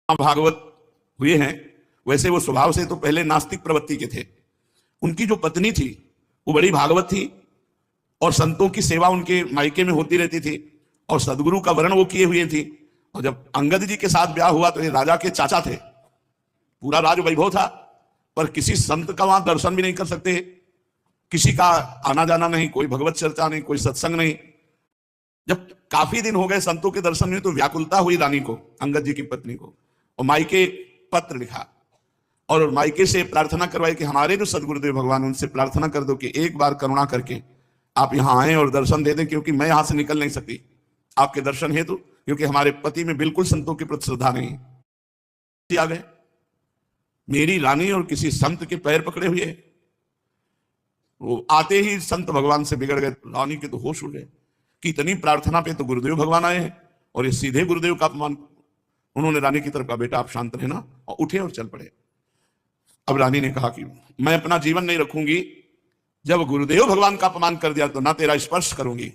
भागवत हुए हैं, वैसे वो स्वभाव से तो पहले नास्तिक प्रवृत्ति के थे। उनकी जो पत्नी थी वो बड़ी भागवत थी और संतों की सेवा उनके मायके में होती रहती थी और सदगुरु का वर्ण वो किए हुए थी। और जब अंगद जी के साथ ब्याह हुआ तो ये राजा के चाचा थे, पूरा राज वैभव था, पर किसी संत का वहां दर्शन भी नहीं कर सकते, किसी का आना जाना नहीं, कोई भगवत चर्चा नहीं, कोई सत्संग नहीं। जब काफी दिन हो गए संतों के दर्शन में तो व्याकुलता हुई रानी को, अंगद जी की पत्नी को, और मायके पत्र लिखा और मायके से प्रार्थना करवाई कि हमारे जो सदगुरुदेव भगवान, उनसे प्रार्थना कर दो कि एक बार करुणा करके आप यहां आए और दर्शन दे दें, क्योंकि मैं यहां से निकल नहीं सकती आपके दर्शन हेतु, क्योंकि हमारे पति में बिल्कुल संतों के प्रति श्रद्धा नहीं। आ गए मेरी रानी और किसी संत के पैर पकड़े हुए, वो आते ही संत भगवान से बिगड़ गए। रानी के तो होश उड़ गए कि इतनी प्रार्थना पे तो गुरुदेव भगवान आए हैं और ये सीधे गुरुदेव का अपमान। उन्होंने रानी की तरफ कहा, बेटा आप शांत रहना, और उठे और चल पड़े। अब रानी ने कहा कि मैं अपना जीवन नहीं रखूंगी, जब गुरुदेव भगवान का अपमान कर दिया तो ना तेरा स्पर्श करूंगी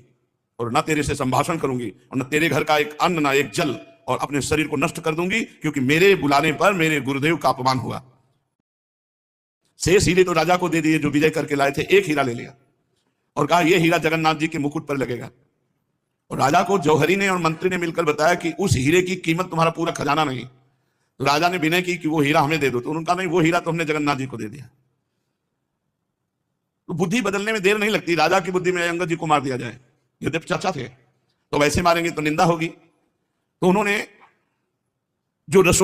और ना तेरे से संभाषण करूंगी और ना तेरे घर का एक अन्न ना एक जल, और अपने शरीर को नष्ट कर दूंगी, क्योंकि मेरे बुलाने पर मेरे गुरुदेव का अपमान हुआ। शेष हीरे तो राजा को दे दिए जो विजय करके लाए थे, एक हीरा ले लिया और कहा यह हीरा जगन्नाथ जी के मुकुट पर लगेगा। और राजा को जौहरी ने और मंत्री ने मिलकर बताया कि उस हीरे की कीमत तुम्हारा पूरा खजाना नहीं। तो राजा ने विनय की कि वो हीरा हमें दे दो, तो उन्होंने कहा नहीं, वो हीरा तो हमने जगन्नाथ जी को दे दिया। तो बुद्धि बदलने में देर नहीं लगती। राजा की बुद्धि में अंगद जी को मार दिया जाए, यद्यपि चाचा थे, तो वैसे मारेंगे तो निंदा होगी। तो उन्होंने जो रसोई